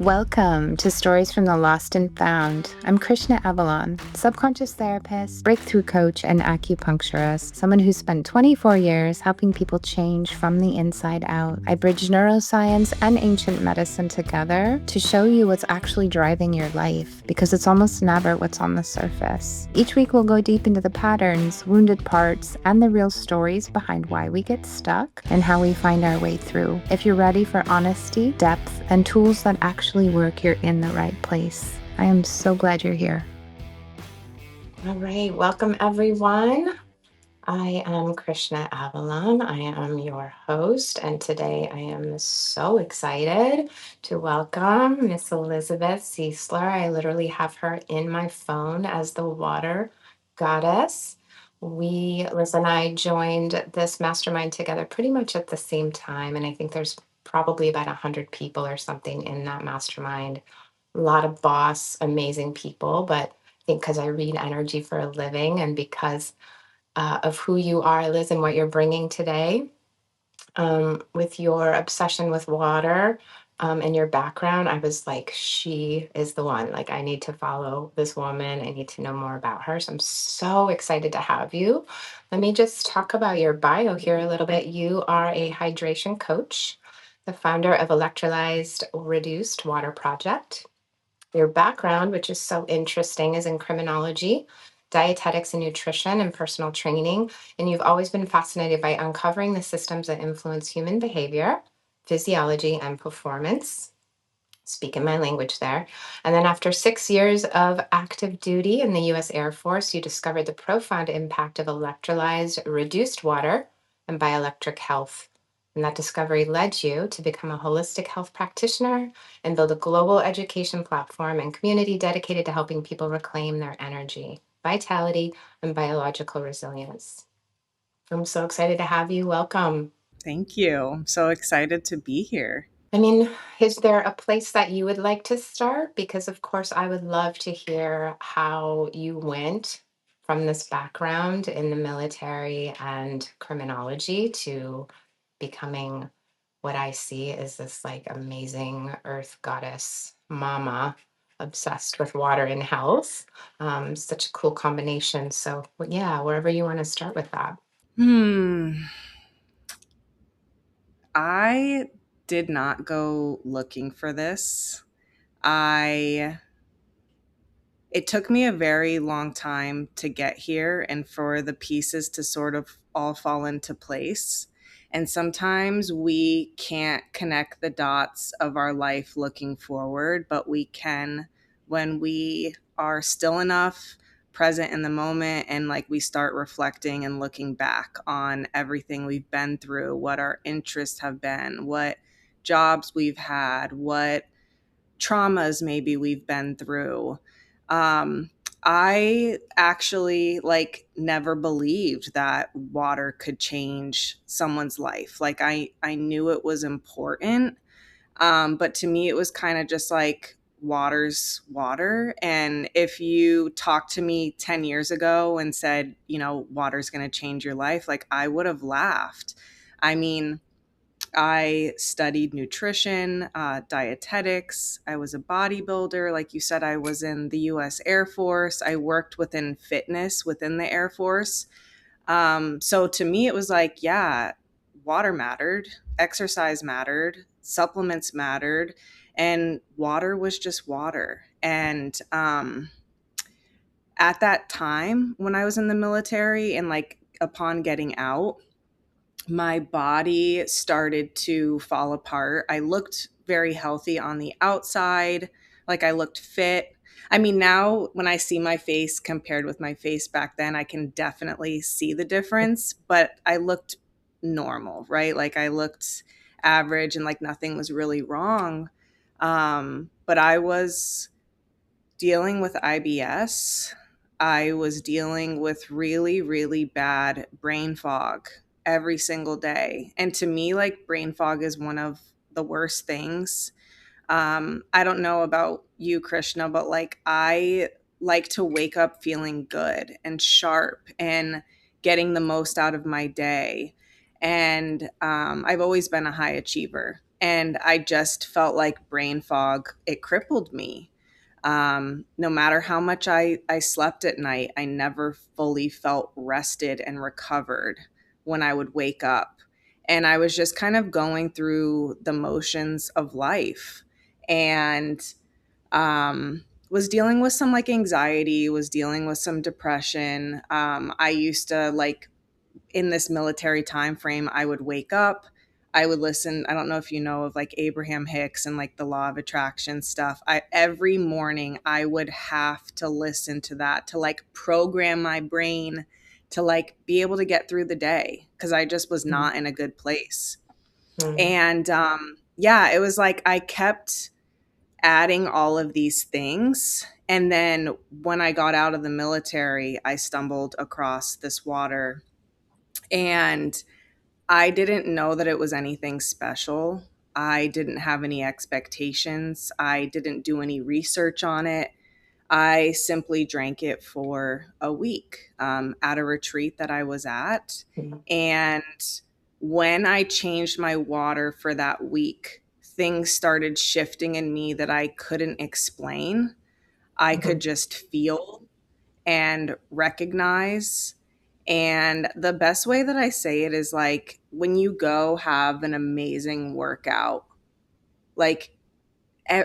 Welcome to Stories from the Lost and Found. I'm Krishna Avalon, subconscious therapist, breakthrough coach, and acupuncturist, someone who spent 24 years helping people change from the inside out. I bridge neuroscience and ancient medicine together to show you what's actually driving your life, because it's almost never what's on the surface. Each week, we'll go deep into the patterns, wounded parts, and the real stories behind why we get stuck and how we find our way through. If you're ready for honesty, depth, and tools that actually work, you're in the right place. I am so glad you're here. All right, welcome everyone. I am Krishna Avalon. I am your host, and today I am so excited to welcome Miss Elizabeth Ziessler. I literally have her in my phone as the water goddess. Liz and I joined this mastermind together pretty much at the same time, and I think there's probably about 100 people or something in that mastermind. A lot of boss, amazing people, but I think because I read energy for a living and because of who you are, Liz, and what you're bringing today, with your obsession with water, and your background, I was like, she is the one. Like, I need to follow this woman. I need to know more about her. So I'm so excited to have you. Let me just talk about your bio here a little bit. You are a hydration coach, the founder of Electrolyzed Reduced Water Project. Your background, which is so interesting, is in criminology, dietetics and nutrition, and personal training. And you've always been fascinated by uncovering the systems that influence human behavior, physiology, and performance. Speaking my language there. And then after 6 years of active duty in the US Air Force, you discovered the profound impact of electrolyzed reduced water and bioelectric health. And that discovery led you to become a holistic health practitioner and build a global education platform and community dedicated to helping people reclaim their energy, vitality, and biological resilience. I'm so excited to have you. Welcome. Thank you. I'm so excited to be here. I mean, is there a place that you would like to start? Because, of course, I would love to hear how you went from this background in the military and criminology to becoming what I see is this like amazing earth goddess mama obsessed with water and health. Such a cool combination. So, yeah, wherever you want to start with that. Hmm. I did not go looking for this. I It took me a very long time to get here and for the pieces to sort of all fall into place. And sometimes we can't connect the dots of our life looking forward, but we can when we are still enough present in the moment and like we start reflecting and looking back on everything we've been through, what our interests have been, what jobs we've had, what traumas maybe we've been through. um, I actually like never believed that water could change someone's life. Like I knew it was important, but to me it was kind of just like water's water. And if you talked to me 10 years ago and said, water's going to change your life, like I would have laughed. I mean, I studied nutrition, dietetics. I was a bodybuilder. Like you said, I was in the US Air Force. I worked within fitness within the Air Force. So to me, it was like, yeah, water mattered, exercise mattered, supplements mattered, and water was just water. And at that time, when I was in the military and like upon getting out, my body started to fall apart. I looked very healthy on the outside, like I looked fit. I mean, now when I see my face compared with my face back then, I can definitely see the difference, but I looked normal, right? Like I looked average and like nothing was really wrong. But I was dealing with IBS. I was dealing with really, really bad brain fog every single day. And to me, like brain fog is one of the worst things. I don't know about you, Krishna, but like I like to wake up feeling good and sharp and getting the most out of my day. And I've always been a high achiever. and I just felt like brain fog. It crippled me. No matter how much I slept at night, I never fully felt rested and recovered when I would wake up. And I was just kind of going through the motions of life, and was dealing with some like anxiety, was dealing with some depression. I used to like in this military time frame, I would wake up, I would listen. I don't know if you know of like Abraham Hicks and like the law of attraction stuff. I every morning I would have to listen to that to like program my brain to like be able to get through the day because I just was not in a good place. Mm-hmm. And yeah, it was like I kept adding all of these things. And then when I got out of the military, I stumbled across this water, and I didn't know that it was anything special. I didn't have any expectations. I didn't do any research on it. I simply drank it for a week at a retreat that I was at. And when I changed my water for that week, things started shifting in me that I couldn't explain. I Mm-hmm. could just feel and recognize. And the best way that I say it is like when you go have an amazing workout, like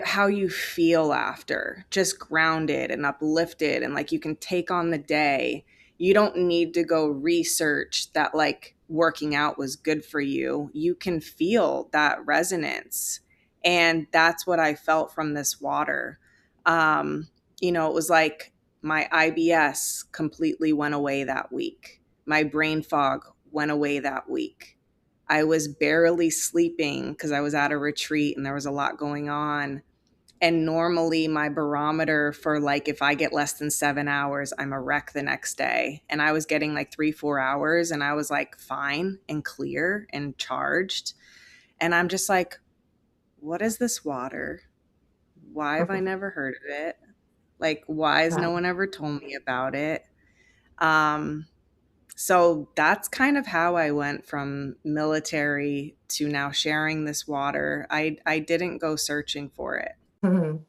how you feel after, just grounded and uplifted, and like you can take on the day. You don't need to go research that like working out was good for you. You can feel that resonance. And that's what I felt from this water. It was like my IBS completely went away that week. My brain fog went away that week. I was barely sleeping because I was at a retreat and there was a lot going on. And normally my barometer for like if I get less than 7 hours, I'm a wreck the next day. And I was getting like 3, 4 hours, and I was like fine and clear and charged. And I'm just like, what is this water? Why have I never heard of it? Like, why has no Wow. one ever told me about it? Um, so that's kind of how I went from military to now sharing this water. I didn't go searching for it. Mhm.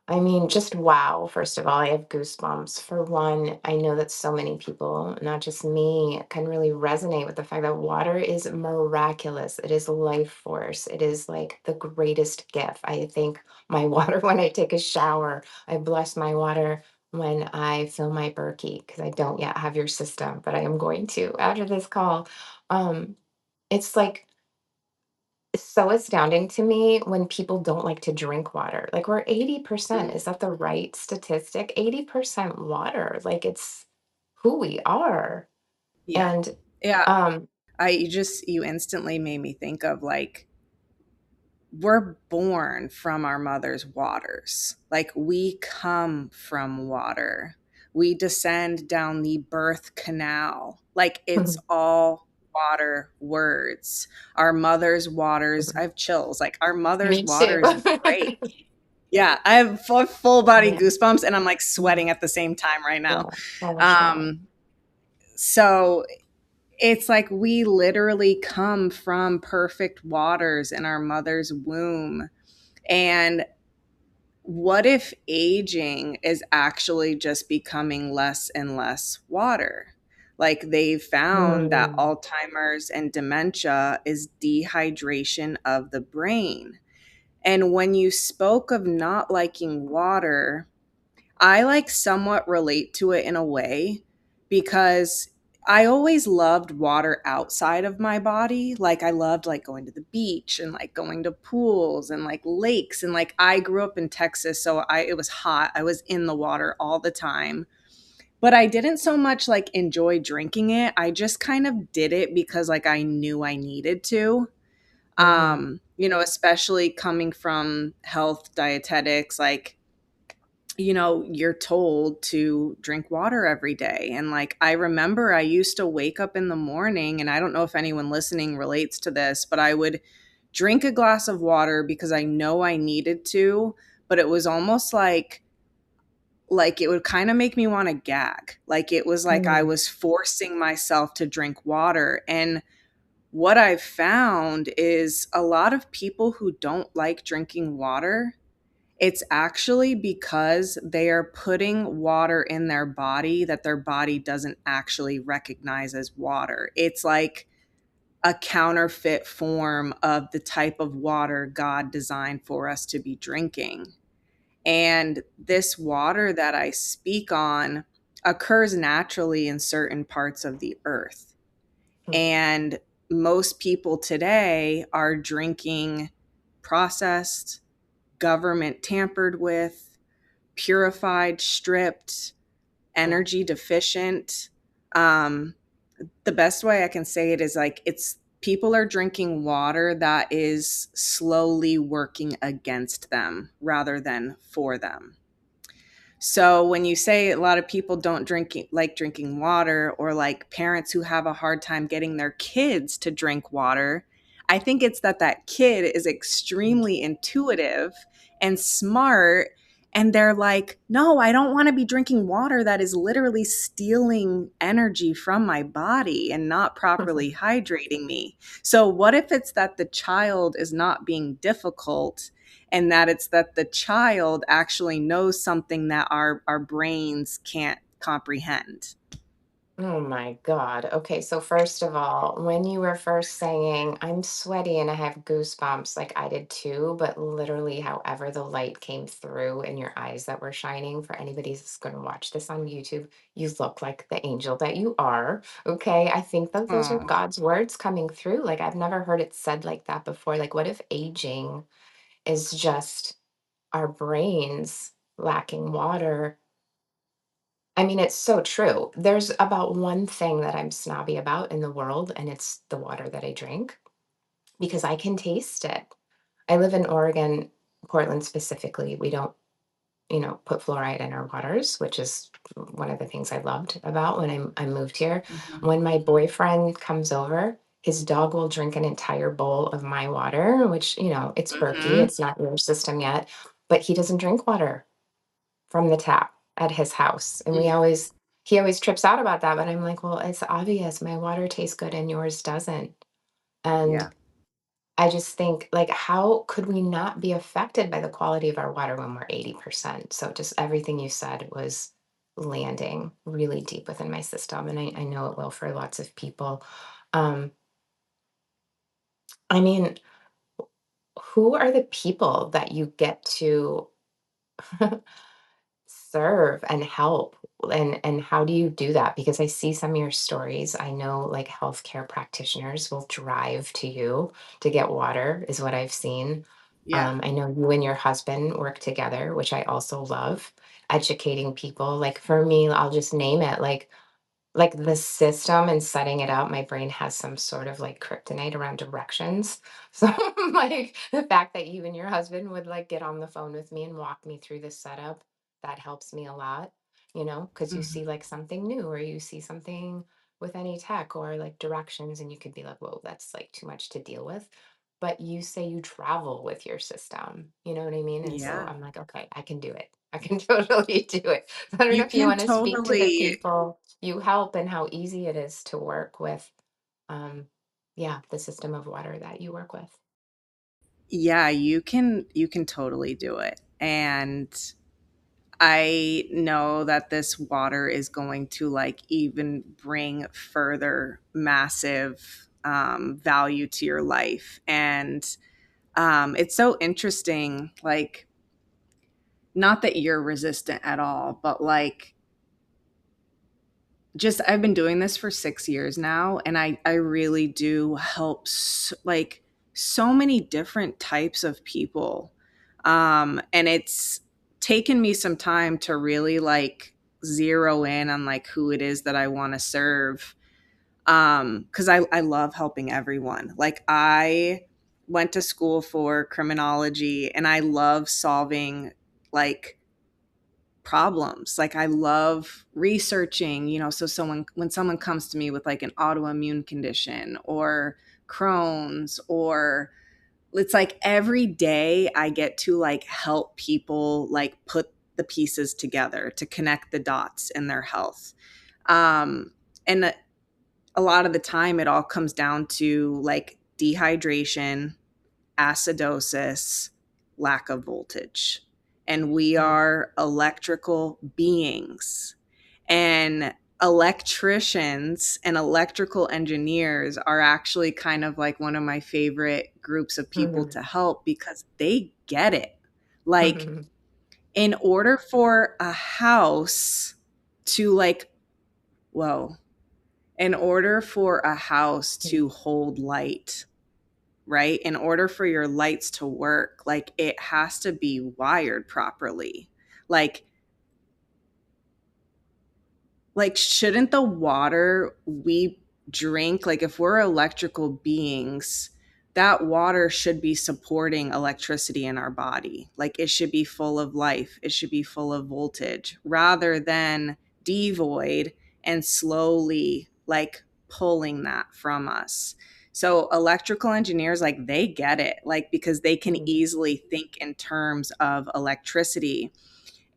I mean, just wow. First of all, I have goosebumps. For one, I know that so many people, not just me, can really resonate with the fact that water is miraculous. It is life force. It is like the greatest gift. I think my water when I take a shower. I bless my water when I fill my Berkey because I don't yet have your system, but I am going to after this call. Um, it's like so astounding to me when people don't like to drink water. Like we're 80%. Is that the right statistic? 80% water. Like it's who we are. Yeah. And Yeah. um You instantly made me think of like we're born from our mother's waters. Like we come from water. We descend down the birth canal. Like it's all water words. Our mother's waters, I have chills. Like our mother's me too. waters break. Yeah, I have full body Yeah. goosebumps, and I'm like Mhm. sweating at the same time right now. Yeah. So much love. Um, so it's like we literally come from perfect waters in our mother's womb. And what if aging is actually just becoming less and less water? Like they've found that Hmm. Alzheimer's and dementia is dehydration of the brain. And when you spoke of not liking water, I like somewhat relate to it in a way because I always loved water outside of my body. Like I loved like going to the beach and like going to pools and like lakes, and like I grew up in Texas, so I it was hot. I was in the water all the time. But I didn't so much like enjoy drinking it. I just kind of did it because like I knew I needed to. Hmm. Especially coming from health dietetics, like you're told to drink water every day. And like, I remember I used to wake up in the morning, and I don't know if anyone listening relates to this, but I would drink a glass of water because I know I needed to, but it was almost like it would kind of make me want to gag. Like it was like I Hmm. was forcing myself to drink water. And what I've found is a lot of people who don't like drinking water, it's actually because they are putting water in their body that their body doesn't actually recognize as water. It's like a counterfeit form of the type of water God designed for us to be drinking. And this water that I speak on occurs naturally in certain parts of the earth. Hmm. And most people today are drinking processed, government tampered with, purified, stripped, Yeah. energy deficient. Um, the best way I can say it is like it's people are drinking water that is slowly working against them rather than for them. So when you say a lot of people don't like drinking water, or like parents who have a hard time getting their kids to drink water, I think it's that kid is extremely intuitive and smart, and they're like, "No, I don't want to be drinking water that is literally stealing energy from my body and not properly hydrating me." So what if it's that the child is not being difficult, and that it's that the child actually knows something that our brains can't comprehend? Oh my God. Okay, so first of all, when you were first saying, I'm sweaty and I have goosebumps, like I did too, but literally, however, the light came through in your eyes that were shining, for anybody who's going to watch this on YouTube, you look like the angel that you are. Okay, I think that those are Oh, God's words coming through. Like, I've never heard it said like that before. Like, what if aging is just our brains lacking water? I mean, it's so true. There's about one thing that I'm snobby about in the world, and it's the water that I drink because I can taste it. I live in Oregon, Portland specifically. We don't, put fluoride in our waters, which is one of the things I loved about when I moved here. mhm, When my boyfriend comes over, his dog will drink an entire bowl of my water, which, it's Berkey, mhm, it's not your system yet, but he doesn't drink water from the tap at his house. And mm, he always trips out about that. But I'm like, well, it's obvious my water tastes good and yours doesn't. And yeah. I just think, like, how could we not be affected by the quality of our water when we're 80%? So just everything you said was landing really deep within my system. And I know it will for lots of people. Um, I mean, who are the people that you get to serve and help, and how do you do that? Because I see some of your stories. I know like healthcare practitioners will drive to you to get water, is what I've seen. Yeah. I know you and your husband work together, which I also love, educating people. Like for me, I'll just name it, like the system and setting it up, my brain has some sort of like kryptonite around directions. So like the fact that you and your husband would like get on the phone with me and walk me through this setup, that helps me a lot, because you Mhm. see like something new, or you see something with any tech or like directions, and you could be like, whoa, that's like too much to deal with. But you say you travel with your system, you know what I mean? And so Yeah. I'm like, okay, I can do it. I can totally do it. I don't know You if you can want to speak to the totally, people you help and how easy it is to work with, um, yeah, the system of water that you work with. yeah, you can totally do it. And I know that this water is going to like even bring further massive value to your life. And it's so interesting, like, not that you're resistant at all, but like, just I've been doing this for 6 years now, and I really do help like so many different types of people. And it's taken me some time to really like zero in on like who it is that I want to serve. Because I love helping everyone. Like, I went to school for criminology, and I love solving like problems. Like, I love researching, so when someone comes to me with like an autoimmune condition or Crohn's, or it's like every day I get to like help people like put the pieces together to connect the dots in their health. And a lot of the time it all comes down to like dehydration, acidosis, lack of voltage. And we Mm, are electrical beings. And electricians and electrical engineers are actually kind of like one of my favorite groups of people mhm, to help because they get it. Like, mhm, in order for a house to, like, whoa, in order for a house mhm, to hold light, right? In order for your lights to work, like it has to be wired properly. Like shouldn't the water we drink, like if we're electrical beings, that water should be supporting electricity in our body. Like it should be full of life, it should be full of voltage rather than devoid and slowly like pulling that from us. So electrical engineers, like they get it, like because they can mhm, easily think in terms of electricity.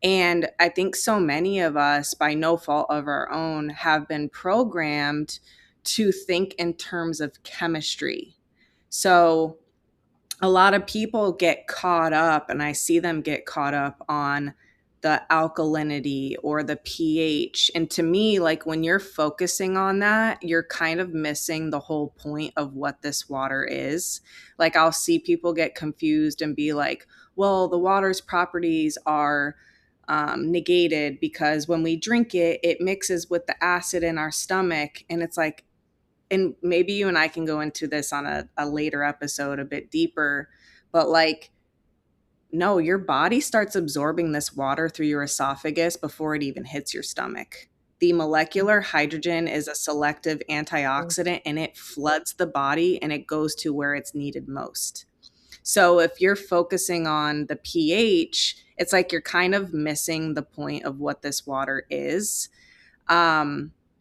And I think so many of us, by no fault of our own, have been programmed to think in terms of chemistry. So a lot of people get caught up, and I see them get caught up on the alkalinity or the pH. And to me, like when you're focusing on that, you're kind of missing the whole point of what this water is. Like I'll see people get confused and be like, well, the water's properties are negated because when we drink it, it mixes with the acid in our stomach. And it's like, and maybe you and I can go into this on a later episode a bit deeper, but like, no, your body starts absorbing this water through your esophagus before it even hits your stomach. The molecular hydrogen is a selective mhm, antioxidant and it floods the body and it goes to where it's needed most. So if you're focusing on the pH, it's like you're kind of missing the point of what this water is.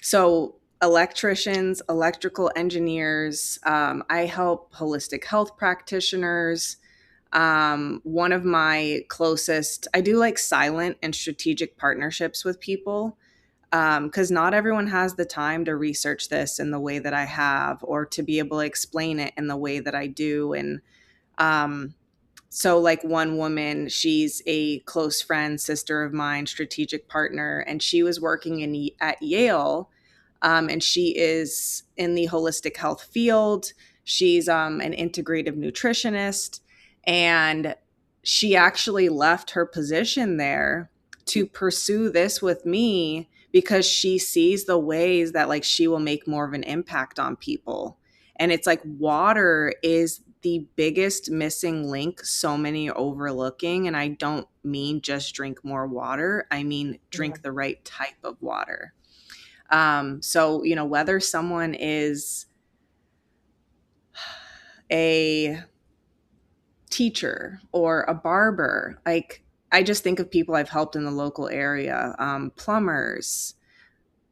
So electricians, electrical engineers, I help holistic health practitioners. One of my closest, I do like silent and strategic partnerships with people because not everyone has the time to research this in the way that I have or to be able to explain it in the way that I do. And um, so, like one woman, she's a close friend, sister of mine, strategic partner, and she was working at Yale, and she is in the holistic health field. She's an integrative nutritionist, and she actually left her position there to pursue this with me because she sees the ways that like she will make more of an impact on people. And it's like water is the biggest missing link so many are overlooking. And I don't mean just drink more water, I mean yeah, drink the right type of water. So, you know, whether someone is a teacher or a barber, like I just think of people I've helped in the local area, plumbers.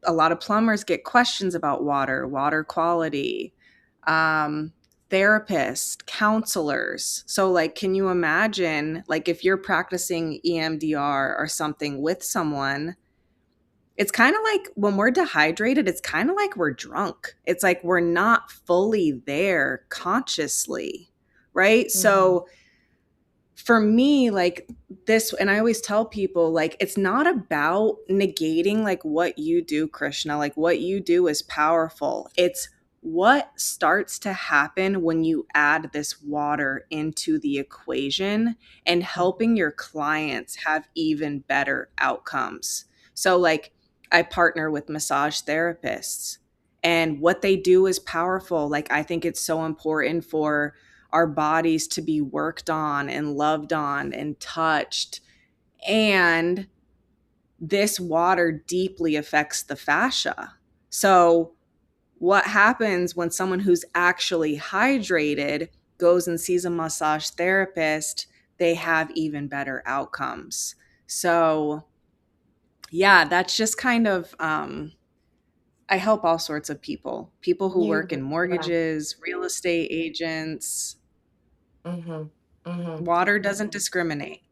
A lot of plumbers get questions about water, water quality, um, therapists, counselors. So, like, can you imagine, like, if you're practicing EMDR or something with someone, it's kind of like when we're dehydrated, it's kind of like we're drunk. It's like we're not fully there consciously, right? mhm, So, for me, like this, and I always tell people, like, it's not about negating like what you do, Krishna. Like, what you do is powerful. It's what starts to happen when you add this water into the equation and mhm, helping your clients have even better outcomes. So, like, I partner with massage therapists, and what they do is powerful. Like, I think it's so important for our bodies to be worked on and loved on and touched. And this water deeply affects the fascia. So, what happens when someone who's actually hydrated goes and sees a massage therapist? They have even better outcomes. So, yeah, that's just kind of, I help all sorts of people who work in yeah, mortgages, real estate agents. mhm, mhm. Water doesn't discriminate.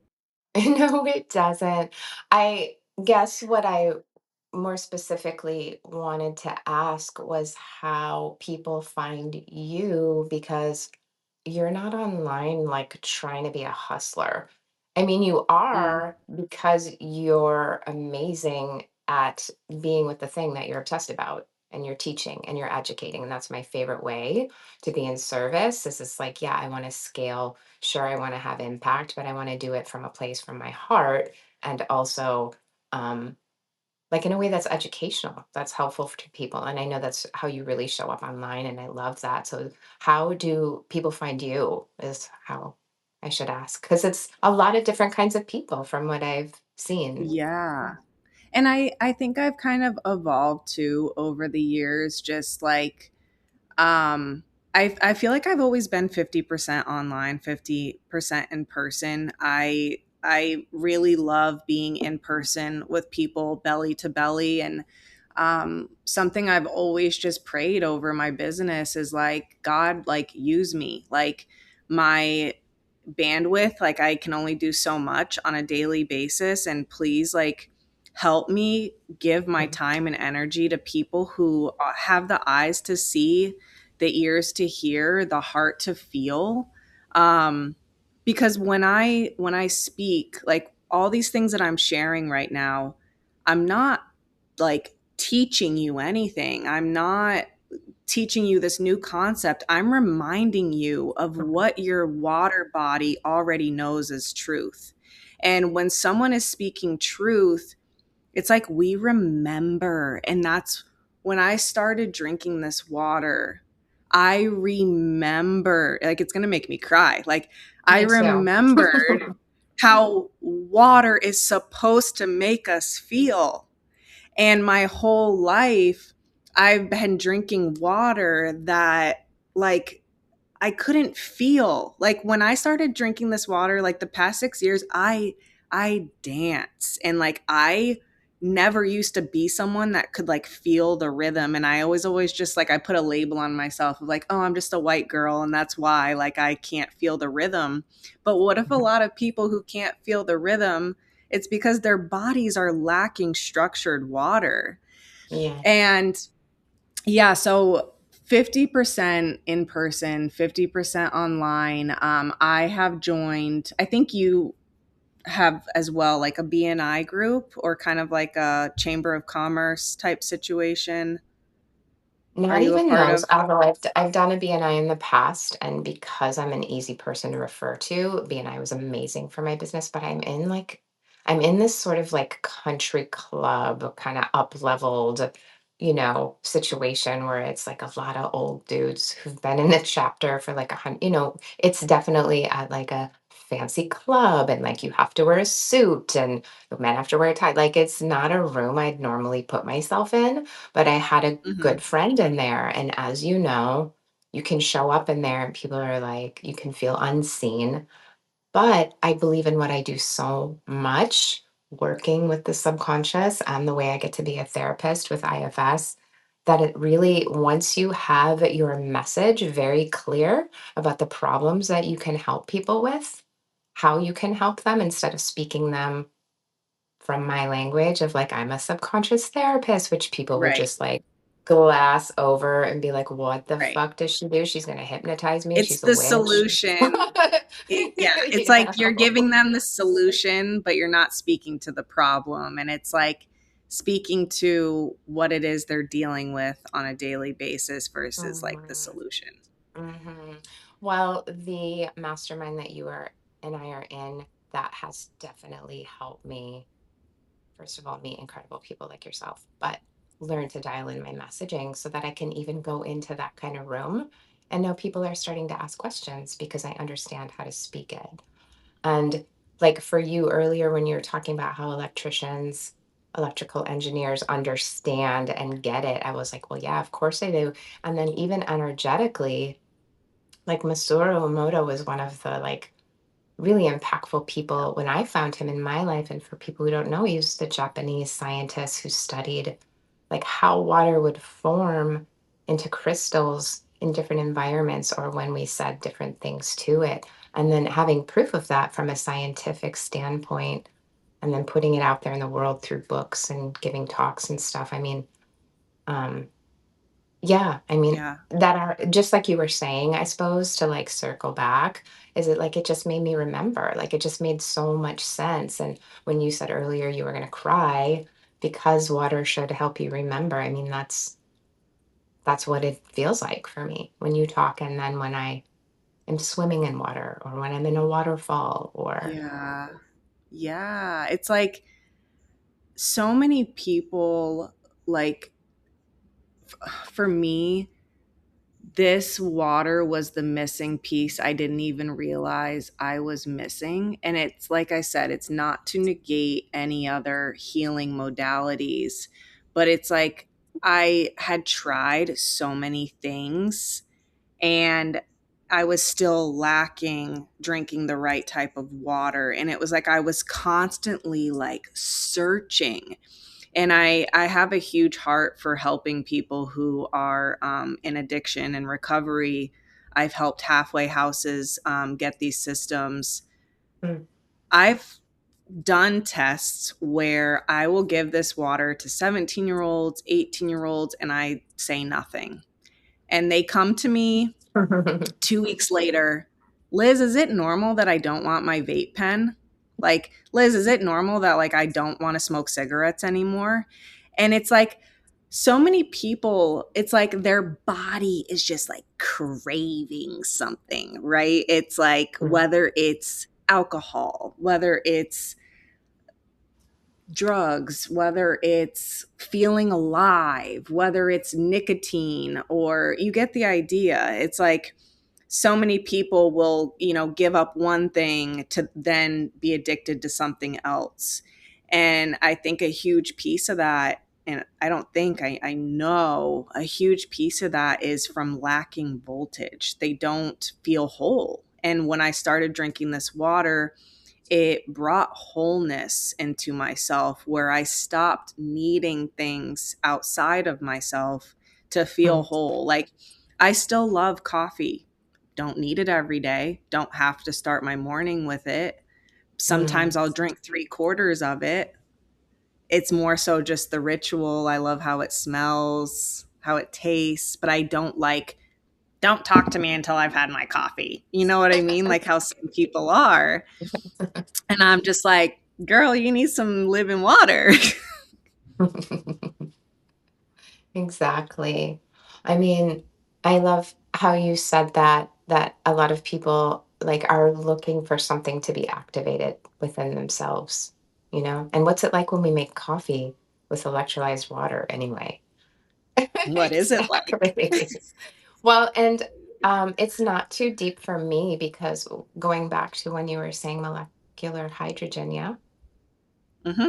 No, it doesn't. I guess more specifically wanted to ask was how people find you, because you're not online like trying to be a hustler. I mean, you Mm. are, because you're amazing at being with the thing that you're obsessed about, and you're teaching and you're educating. And that's my favorite way to be in service. Is it's like, yeah, I want to scale. Sure, I want to have impact, but I want to do it from a place from my heart. And also, um, like in a way that's educational, that's helpful to people. And I know that's how you really show up online. And I love that. So, how do people find you? Is how I should ask. Because it's a lot of different kinds of people from what I've seen. Yeah. And I think I've kind of evolved too over the years, just like um I feel like I've always been 50% online, 50% in person. I really love being in person with people belly to belly, and something I've always just prayed over my business is like, God, like use me. Like my bandwidth, like I can only do so much on a daily basis, and please like help me give my Mhm. time and energy to people who have the eyes to see, the ears to hear, the heart to feel. um because when I speak, like all these things that I'm sharing right now, I'm not like teaching you anything. I'm not teaching you this new concept. I'm reminding you of Mhm. what your water body already knows as truth. And when someone is speaking truth, it's like we remember. And that's when I started drinking this water. I remember, like, it's going to make me cry. Like, I Me too. remembered how water is supposed to make us feel. And my whole life, I've been drinking water that, like, I couldn't feel. Like when I started drinking this water, like the past 6 years, I dance, and like I never used to be someone that could like feel the rhythm. And I always just like I put a label on myself of like, oh, I'm just a white girl, and that's why like I can't feel the rhythm. But what if a Mhm. lot of people who can't feel the rhythm, it's because their bodies are lacking structured water. Yeah. And yeah, so 50% in person, 50% online. I have joined, I think you have as well, like a BNI group or kind of like a chamber of commerce type situation. Are Not you a even part those, of? although I've done a BNI in the past, and because I'm an easy person to refer to, BNI was amazing for my business, but I'm in this sort of like country club kind of up-leveled, situation where it's like a lot of old dudes who've been in the chapter for like 100, it's definitely at like a fancy club, and like you have to wear a suit and the men have to wear a tie. Like it's not a room I'd normally put myself in, but I had a Mhm. good friend in there. And as you know, you can show up in there and people are like, you can feel unseen. But I believe in what I do so much, working with the subconscious and the way I get to be a therapist with IFS, that it really, once you have your message very clear about the problems that you can help people with, how you can help them instead of speaking them from my language of like, I'm a subconscious therapist, which people will Right, just like glass over and be like, what the right. fuck does she do? She's going to hypnotize me. It's She's a the witch. solution. Yeah, it's like Yeah. you're giving them the solution, but you're not speaking to the problem. And it's like speaking to what it is they're dealing with on a daily basis versus like the Mhm, solution. mhm. Well, the mastermind that you are and I are in, that has definitely helped me, first of all, meet incredible people like yourself, but learn to dial in my messaging so that I can even go into that kind of room and know people are starting to ask questions because I understand how to speak it. And like for you earlier, when you were talking about how electricians, electrical engineers understand and get it, I was like, well, yeah, of course I do. And then even energetically, like Masaru Emoto was one of the like really impactful people when I found him in my life. And for people who don't know, he was the Japanese scientist who studied like how water would form into crystals in different environments or when we said different things to it. And then having proof of that from a scientific standpoint and then putting it out there in the world through books and giving talks and stuff. I mean, um, yeah, I mean, Yeah. that are just like you were saying, I suppose, to like circle back, is it like it just made me remember, like it just made so much sense. And when you said earlier you were going to cry because water should help you remember, I mean, that's what it feels like for me when you talk. And then when I am swimming in water or when I'm in a waterfall or, Yeah. Yeah. It's like so many people, like, for me, this water was the missing piece I didn't even realize I was missing. And it's like I said, it's not to negate any other healing modalities, but it's like I had tried so many things and I was still lacking drinking the right type of water. And it was like I was constantly like searching, and I have a huge heart for helping people who are in addiction and recovery. I've helped halfway houses get these systems. mm, I've done tests where I will give this water to 17-year-olds, 18-year-olds, and I say nothing. And they come to me 2 weeks later, Liz, is it normal that I don't want my vape pen? Like, Liz, is it normal that like I don't want to smoke cigarettes anymore? And it's like so many people, it's like their body is just like craving something, right? It's like mm, whether it's alcohol, whether it's drugs, whether it's feeling alive, whether it's nicotine, or you get the idea. It's like so many people will, give up one thing to then be addicted to something else. And I think a huge piece of that, and I don't think, I know a huge piece of that is from lacking voltage. They don't feel whole. And when I started drinking this water, it brought wholeness into myself where I stopped needing things outside of myself to feel mm, whole. Like, I still love coffee. Don't need it every day. Don't have to start my morning with it. Sometimes mm. I'll drink 3/4 of it. It's more so just the ritual. I love how it smells, how it tastes, but I don't talk to me until I've had my coffee. You know what I mean? Like how some people are. And I'm just like, girl, you need some living water. Exactly. I mean, I love how you said that a lot of people like are looking for something to be activated within themselves, you know? And what's it like when we make coffee with electrolyzed water anyway? What is it like? Exactly. Well, and it's not too deep for me because going back to when you were saying molecular hydrogen, yeah, Hmm.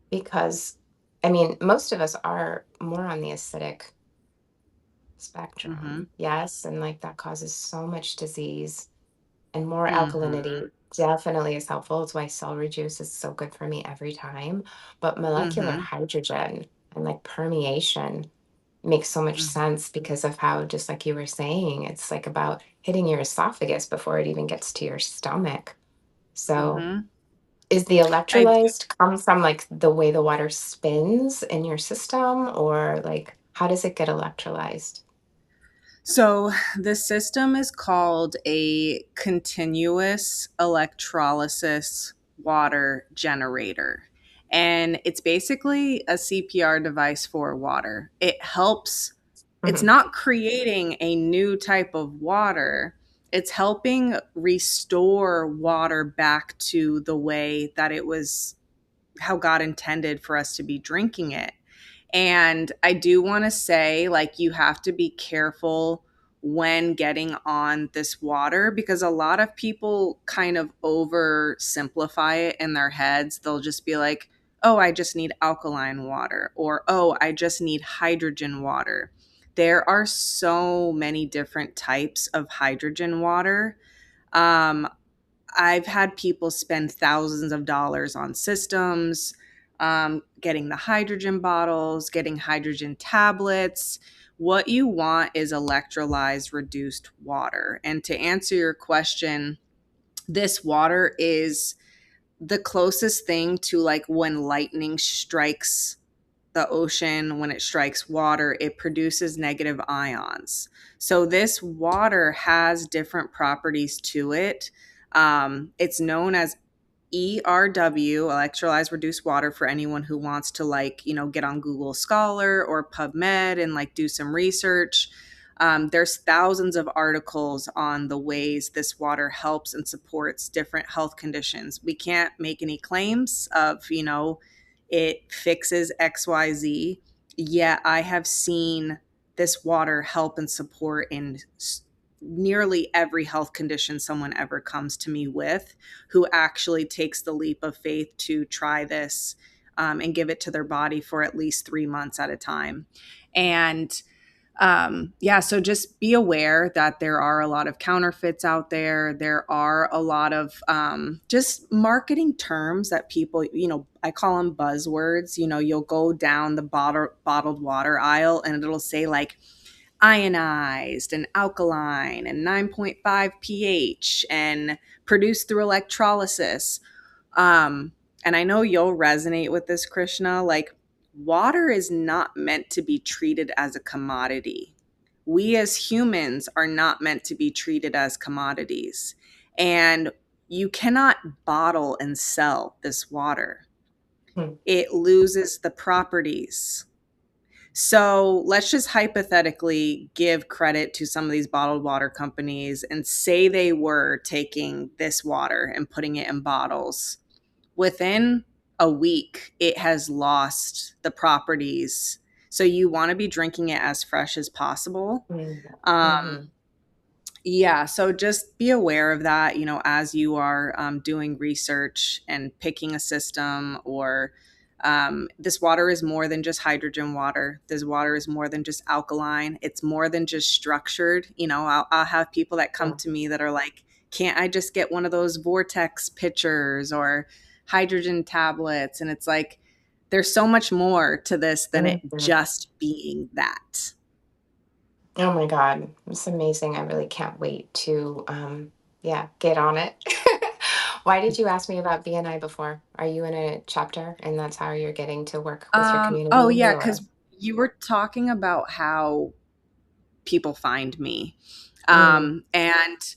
because I mean, most of us are more on the acidic Hmm. spectrum, yes, and like that causes so much disease, and more Hmm. alkalinity definitely is helpful. It's why celery juice is so good for me every time. But molecular Hmm. hydrogen and like permeation makes so much Hmm. sense because of how, just like you were saying, it's like about hitting your esophagus before it even gets to your stomach. So, Hmm. is the I electrolyzed come from like the way the water spins in your system, or like how does it get electrolyzed? So the system is called a continuous electrolysis water generator. And it's basically a CPR device for water. It helps, it's Mhm. not creating a new type of water, it's helping restore water back to the way that it was, how God intended for us to be drinking it. And I do want to say, like, you have to be careful when getting on this water because a lot of people kind of oversimplify it in their heads. They'll just be like, oh, I just need alkaline water, or oh, I just need hydrogen water. There are so many different types of hydrogen water. Um, I've had people spend thousands of dollars on systems, getting the hydrogen bottles, getting hydrogen tablets. What you want is electrolyzed reduced water. And to answer your question, this water is the closest thing to like when lightning strikes the ocean, when it strikes water, it produces negative ions. So this water has different properties to it. It's known as ERW, electrolyzed reduced water, for anyone who wants to like, get on Google Scholar or PubMed and like do some research. There's thousands of articles on the ways this water helps and supports different health conditions. We can't make any claims of, it fixes XYZ. Yet I have seen this water help and support in nearly every health condition someone ever comes to me with, who actually takes the leap of faith to try this and give it to their body for at least 3 months at a time. And yeah, so just be aware that there are a lot of counterfeits out there. There are a lot of just marketing terms that people, I call them buzzwords. You'll go down the bottled water aisle and it'll say like ionized and alkaline and 9.5 pH and produced through electrolysis. And I know you'll resonate with this, Krishna. Like, water is not meant to be treated as a commodity. We as humans are not meant to be treated as commodities. And you cannot bottle and sell this water. Hmm. It loses the properties. So let's just hypothetically give credit to some of these bottled water companies and say they were taking this water and putting it in bottles. Within a week, it has lost the properties. So you want to be drinking it as fresh as possible. Mm-hmm. Yeah, so just be aware of that, as you are doing research and picking a system, or this water is more than just hydrogen water. This water is more than just alkaline. It's more than just structured. I'll have people that come Yeah. to me that are like, can't I just get one of those vortex pitchers or hydrogen tablets? And it's like, there's so much more to this than it Mhm. just being that. Oh my God, it's amazing. I really can't wait to, yeah, get on it. Why did you ask me about BNI before? Are you in a chapter and that's how you're getting to work with your Oh community, yeah, or? because you were talking about how people find me. Mm, And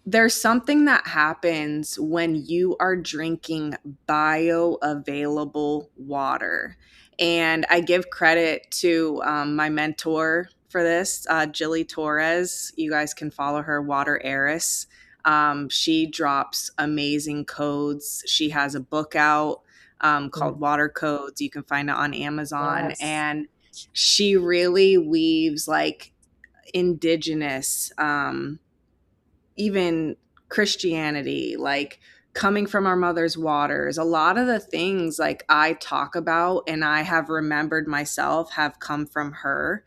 there's something that happens when you are drinking bioavailable water. And I give credit to my mentor for this, Jilly Torres. You guys can follow her, Water Heiress. She drops amazing codes. She has a book out called mm, Water Codes. You can find it on Amazon. yes. And she really weaves like indigenous, even Christianity, like coming from our mother's waters. A lot of the things like I talk about and I have remembered myself have come from her.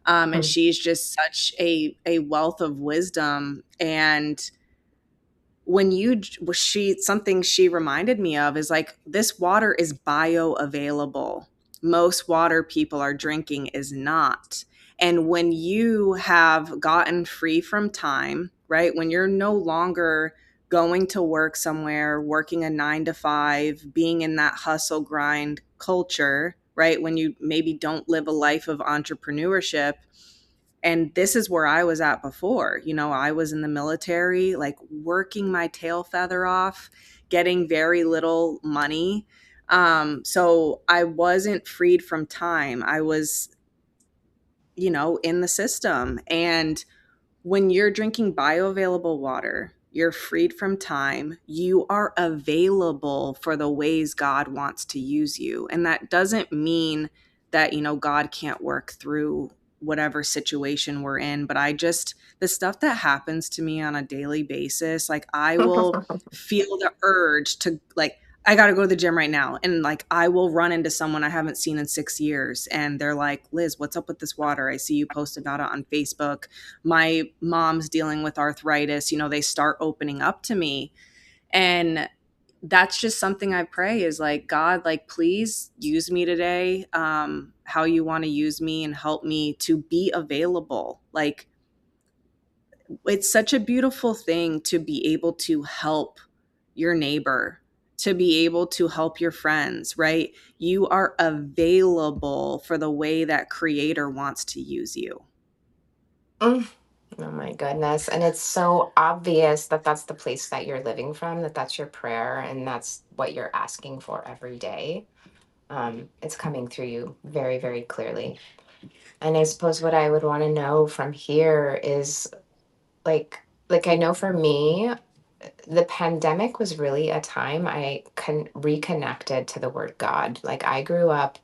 And Mm, she's just such a wealth of wisdom. And when something she reminded me of is like, this water is bioavailable. Most water people are drinking is not. And when you have gotten free from time, right, when you're no longer going to work somewhere, working a 9 to 5, being in that hustle grind culture, right, when you maybe don't live a life of entrepreneurship. And this is where I was at before. I was in the military, like working my tail feather off, getting very little money. So I wasn't freed from time. I was, in the system. And when you're drinking bioavailable water, you're freed from time. You are available for the ways God wants to use you. And that doesn't mean that, God can't work through whatever situation we're in. But the stuff that happens to me on a daily basis, like I will feel the urge to like, I got to go to the gym right now. And like, I will run into someone I haven't seen in 6 years. And they're like, Liz, what's up with this water? I see you post about it on Facebook. My mom's dealing with arthritis. They start opening up to me. And that's just something I pray is like, God, like, please use me today, how you want to use me, and help me to be available. Like, it's such a beautiful thing to be able to help your neighbor to be able to help your friends, right? You are available for the way that creator wants to use you. Mm. Oh my goodness. And it's so obvious that that's the place that you're living from, that that's your prayer and that's what you're asking for every day. It's coming through you very, very clearly. And I suppose what I would want to know from here is like I know for me, the pandemic was really a time I reconnected to the word God. Like I grew up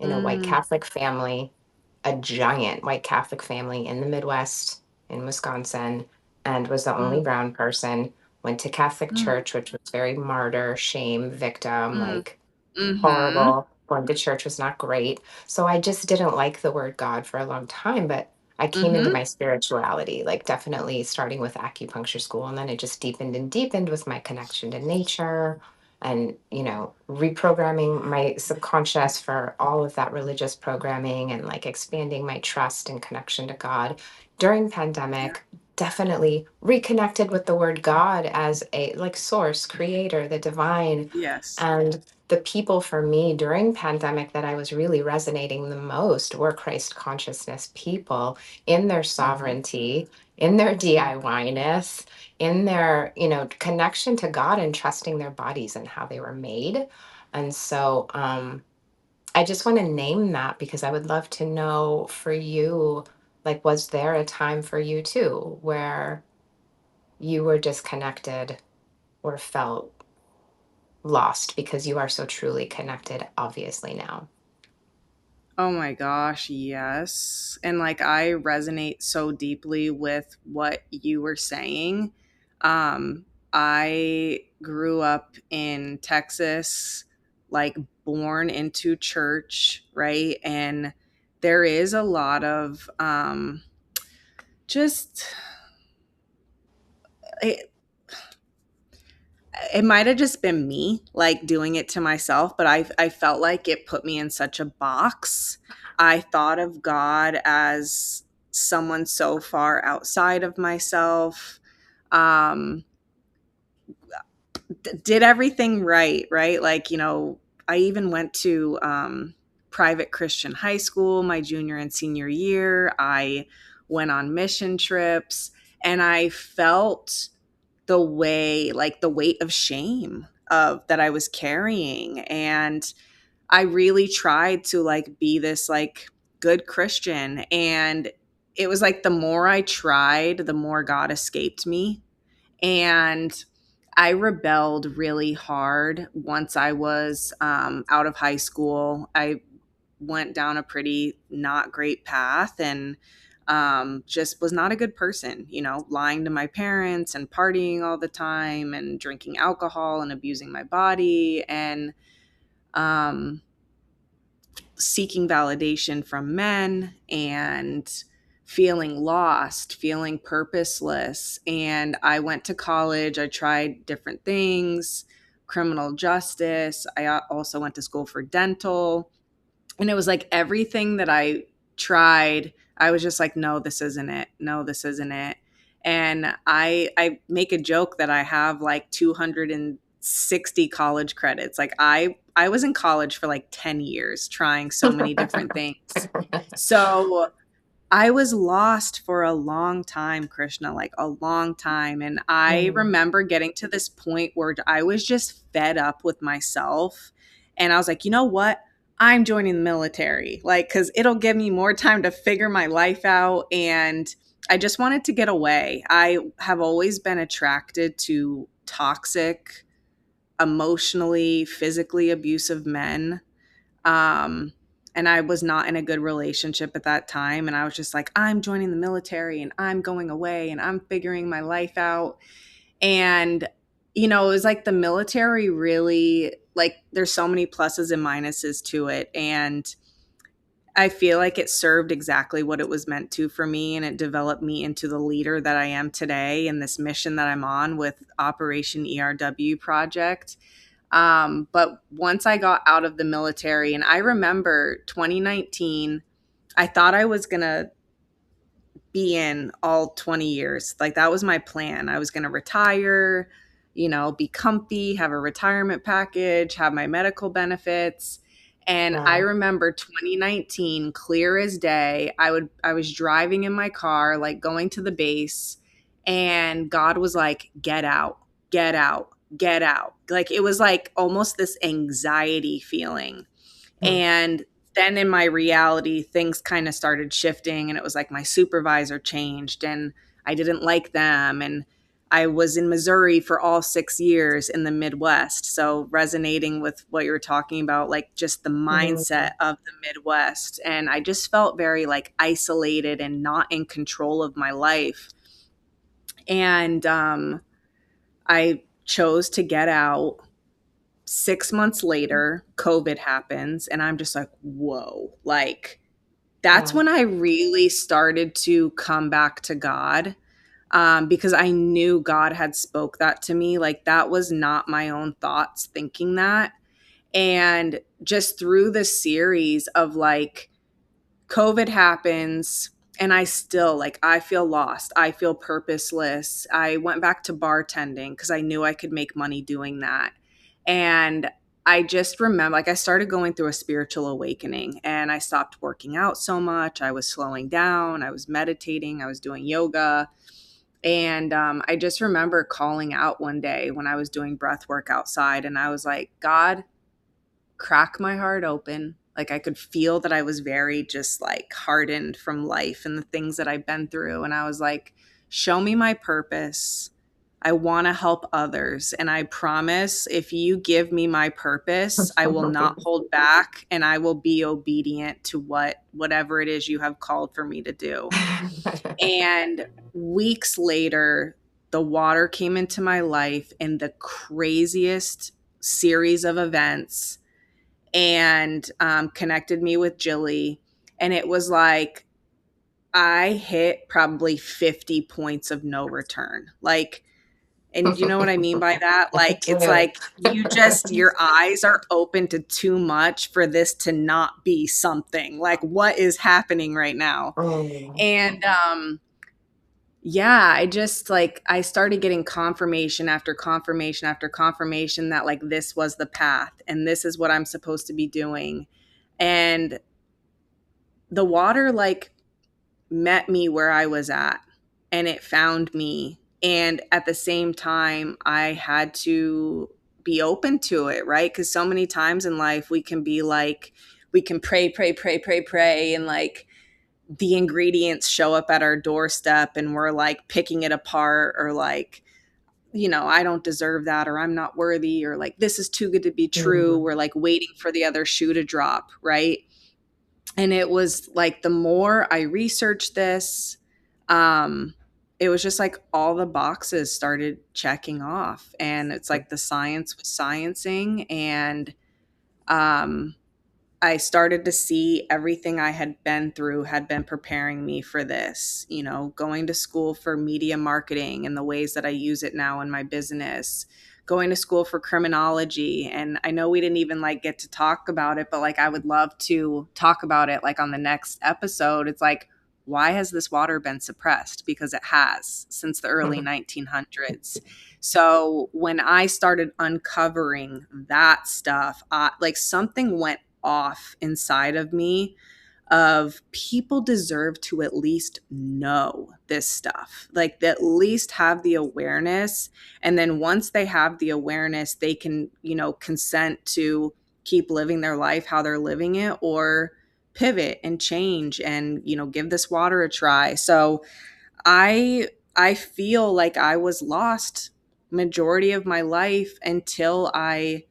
in a white Mm, Catholic family, a giant white Catholic family in the Midwest in Wisconsin, and was the only mm, brown person. Went to Catholic mm, church, which was very martyr, shame, victim, mm, like mm-hmm, horrible. Going to church was not great. So I just didn't like the word God for a long time, but I came into mm-hmm. my spirituality, like definitely starting with acupuncture school. And then it just deepened and deepened with my connection to nature and, reprogramming my subconscious for all of that religious programming and like expanding my trust and connection to God. During Yeah. pandemic, definitely reconnected with the word God as a like source, creator, the divine. Yes. And the people for me during pandemic that I was really resonating the most were Christ consciousness people in their Mm-hmm. sovereignty, in their DIY-ness, in their, connection to God and trusting their bodies and how they were made. And so I just want to name that because I would love to know for you, like, was there a time for you too where you were disconnected or felt lost because you are so truly connected, obviously, now? Oh my gosh, yes. And like I resonate so deeply with what you were saying. I grew up in Texas, like born into church, right? And there is a lot of just it, it might have just been me like doing it to myself, but I felt like it put me in such a box. I thought of God as someone so far outside of myself. Um, did everything right, right? Like, I even went to private Christian high school my junior and senior year. I went on mission trips and I felt the weight of shame of that I was carrying. And I really tried to like be this like good Christian. And it was like the more I tried, the more God escaped me. And I rebelled really hard once I was out of high school. I went down a pretty not great path and just was not a good person, lying to my parents and partying all the time and drinking alcohol and abusing my body and um, seeking validation from men and feeling lost, feeling purposeless. And I went to college, I tried different things, criminal justice. I also went to school for dental. And it was like everything that I tried, I was just like, no, this isn't it. No, this isn't it. And I make a joke that I have like 260 college credits. Like I was in college for like 10 years trying so many different things. So I was lost for a long time, Krishna, like a long time. And I Mm. remember getting to this point where I was just fed up with myself. And I was like, you know what? I'm joining the military, like, because it'll give me more time to figure my life out. And I just wanted to get away. I have always been attracted to toxic, emotionally, physically abusive men. Um, and I was not in a good relationship at that time. And I was just like, I'm joining the military and I'm going away and I'm figuring my life out. And, it was like the military really, like, there's so many pluses and minuses to it. And I feel like it served exactly what it was meant to for me. And it developed me into the leader that I am today and this mission that I'm on with Operation ERW Project. But once I got out of the military, and I remember 2019, I thought I was going to be in all 20 years. Like that was my plan. I was going to retire, be comfy, have a retirement package, have my medical benefits. And I Wow. remember 2019, clear as day, I was driving in my car, like going to the base, and God was like, get out, get out, get out. Like it was like almost this anxiety feeling. Hmm. And then in my reality, things kind of started shifting, and it was like my supervisor changed and I didn't like them. And I was in Missouri for all 6 years in the Midwest. So resonating with what you were talking about, like just the mindset Mhm. of the Midwest. And I just felt very like isolated and not in control of my life. And I chose to get out. 6 months later, COVID happens, and I'm just like, whoa, like that's Wow. when I really started to come back to God, because I knew God had spoke that to me. Like that was not my own thoughts thinking that. And just through the series of like COVID happens, and I still like I feel lost. I feel purposeless. I went back to bartending because I knew I could make money doing that. And I just remember like I started going through a spiritual awakening, and I stopped working out so much. I was slowing down, I was meditating, I was doing yoga. And I just remember calling out one day when I was doing breath work outside, and I was like, God, crack my heart open. Like I could feel that I was very just like hardened from life and the things that I've been through. And I was like, show me my purpose. I want to help others. And I promise if you give me my purpose, I will not hold back, and I will be obedient to whatever it is you have called for me to do. And weeks later, the water came into my life in the craziest series of events, and connected me with Jilly. And it was like I hit probably 50 points of no return. Like, and you know what I mean by that? I Like, it's do. like your eyes are open to too much for this to not be something. Like, what is happening right now? Mm. And yeah, I just like I started getting confirmation after confirmation after confirmation that like this was the path and this is what I'm supposed to be doing. And the water like met me where I was at, and it found me. And at the same time, I had to be open to it, right? Because so many times in life, we can be like, we can pray, pray, pray, pray, pray, and like the ingredients show up at our doorstep, and we're like picking it apart, or like, I don't deserve that, or I'm not worthy, or like this is too good to be true. Mhm. We're like waiting for the other shoe to drop, right? And it was like the more I researched this, um, it was just like all the boxes started checking off, and it's like the science was sciencing. And um, I started to see everything I had been through had been preparing me for this, going to school for media marketing and the ways that I use it now in my business, going to school for criminology. And I know we didn't even like get to talk about it, but like I would love to talk about it like on the next episode. It's like, why has this water been suppressed? Because it has since the early 1900s. So when I started uncovering that stuff, like something went off inside of me of people deserve to at least know this stuff, like at least have the awareness. And then once they have the awareness, they can, consent to keep living their life how they're living it, or pivot and change and, give this water a try. So I feel like I was lost majority of my life until I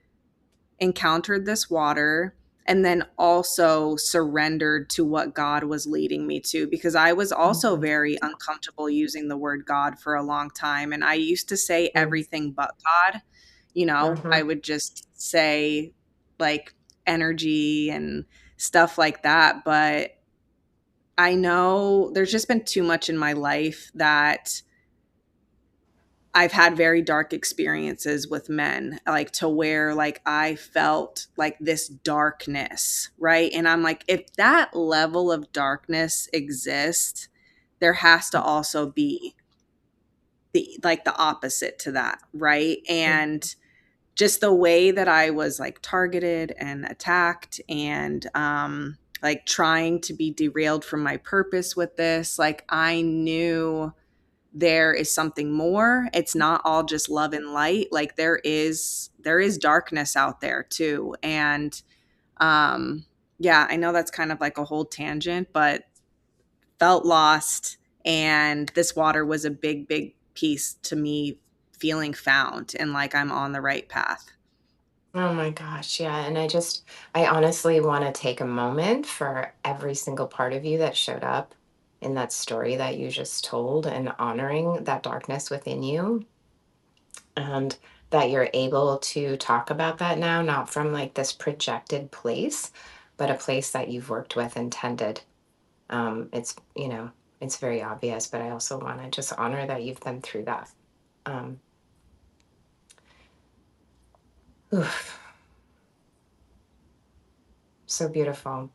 encountered this water, and then also surrendered to what God was leading me to, because I was also Mhm. very uncomfortable using the word God for a long time. And I used to say Mhm. everything but God. I Mhm. would just say like energy and stuff like that. But I know there's just been too much in my life that I've had very dark experiences with men, like to where like I felt like this darkness, right? And I'm like, if that level of darkness exists, there has to also be the opposite to that, right? Mhm. And just the way that I was like targeted and attacked and like trying to be derailed from my purpose with this, like I knew there is something more. It's not all just love and light. Like there is darkness out there too. And yeah, I know that's kind of like a whole tangent, but felt lost, and this water was a big piece to me feeling found and like I'm on the right path. Oh my gosh, yeah. And I honestly want to take a moment for every single part of you that showed up in that story that you just told and honoring that darkness within you. And that you're able to talk about that now, not from like this projected place, but a place that you've worked with and tended. It's, it's very obvious, but I also want to just honor that you've been through that. Um, oof, so beautiful.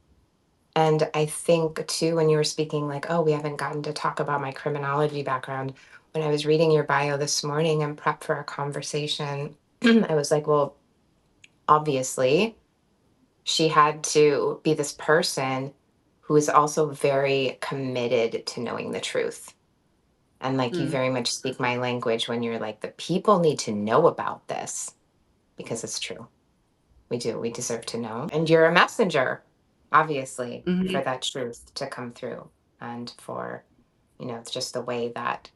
And I think too, when you were speaking, like, oh, we haven't gotten to talk about my criminology background. When I was reading your bio this morning and prep for a conversation, I was like, well, obviously, she had to be this person who is also very committed to knowing the truth. And like, you Mm. very much speak my language when you're like, the people need to know about this because it's true. We do. We deserve to know. And you're a messenger, obviously, for Mhm. that truth to come through and for, it's just the way that,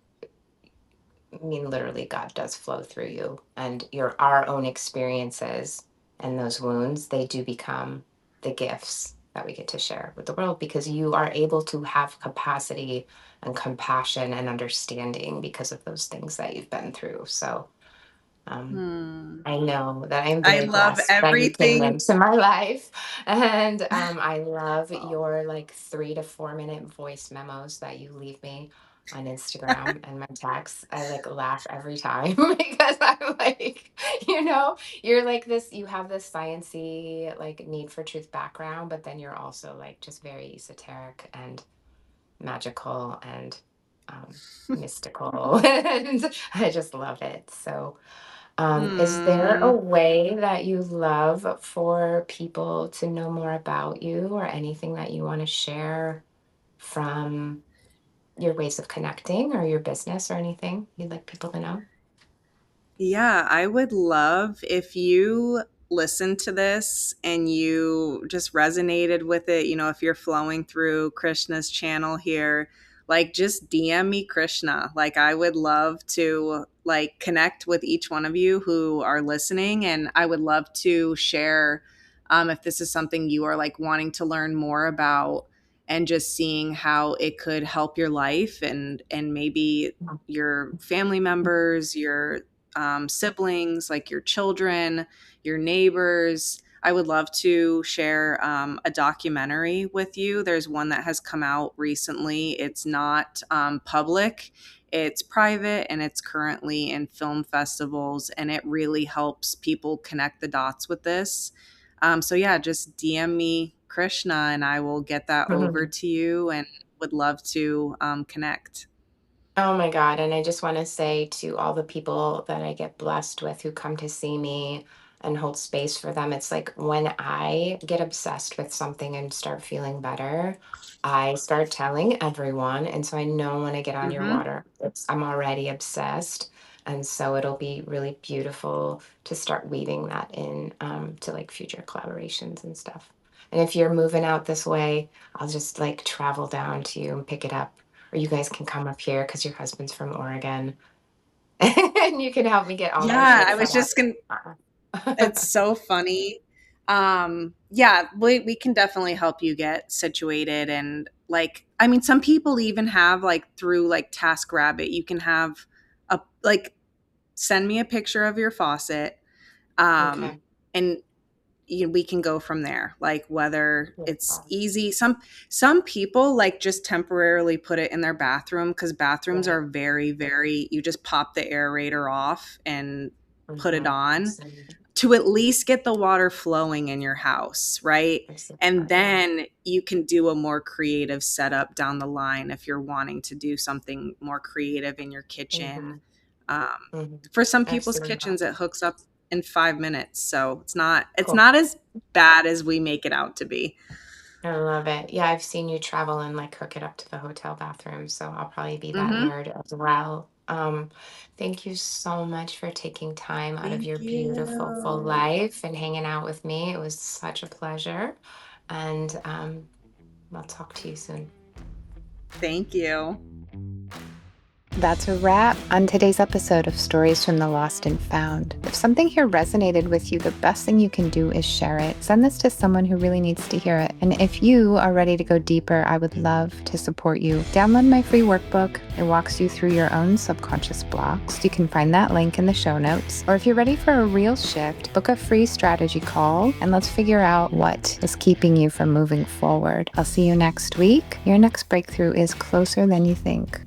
I mean, literally, God does flow through you and our own experiences and those wounds, they do become the gifts that we get to share with the world because you are able to have capacity and compassion and understanding because of those things that you've been through. So, um, Hmm. I know that I'm I very love blessed that you came everything. into my life. And I love your like 3 to 4 minute voice memos that you leave me on Instagram and my texts. I like laugh every time because I'm like, you're like this, you have this sciency, like need for truth background, but then you're also like just very esoteric and magical and mystical. And I just love it. So, is there a Hmm. way that you love for people to know more about you or anything that you want to share from your ways of connecting or your business or anything you'd like people to know? Yeah, I would love if you listened to this and you just resonated with it. If you're flowing through Krishna's channel here, like just DM me Krishna. Like I would love to like connect with each one of you who are listening, and I would love to share if this is something you are like wanting to learn more about and just seeing how it could help your life and maybe your family members, your siblings, like your children, your neighbors. I would love to share a documentary with you. There's one that has come out recently. It's not public, it's private, and it's currently in film festivals. And it really helps people connect the dots with this. So, yeah, just DM me Krishna and I will get that over to you and would love to connect. Oh my God. And I just want to say to all the people that I get blessed with who come to see me and hold space for them, it's like when I get obsessed with something and start feeling better, I start telling everyone. And so I know when I get on your Hmm. water, I'm already obsessed. And so it'll be really beautiful to start weaving that in to like future collaborations and stuff. And if you're moving out this way, I'll just like travel down to you and pick it up, or you guys can come up here because your husband's from Oregon and you can help me get all my Yeah, shit I set was up. just going to. It's Uh-uh. so funny. Yeah, we can definitely help you get situated. And like, I mean, some people even have like through like TaskRabbit, you can have a like send me a picture of your faucet. Okay. And we can go from there. Like whether it's Beautiful. easy. Some people like just temporarily put it in their bathroom because bathrooms Right. are very, you just pop the aerator off and put it on Absolutely. to at least get the water flowing in your house, right? And Yeah. then you can do a more creative setup down the line if you're wanting to do something more creative in your hmm kitchen. For some people's Absolutely not. kitchens, it hooks up in 5 minutes. So it's Cool. not as bad as we make it out to be. I love it. Yeah, I've seen you travel and like hook it up to the hotel bathroom, so I'll probably be that Hmm. nerd as well. Thank you so much for taking time out of Thank your beautiful full you. life and hanging out with me. It was such a pleasure, and I'll talk to you soon. Thank you. That's a wrap on today's episode of Stories from the Lost and Found. If something here resonated with you, the best thing you can do is share it. Send this to someone who really needs to hear it. And if you are ready to go deeper, I would love to support you. Download my free workbook. It walks you through your own subconscious blocks. You can find that link in the show notes. Or if you're ready for a real shift, book a free strategy call and let's figure out what is keeping you from moving forward. I'll see you next week. Your next breakthrough is closer than you think.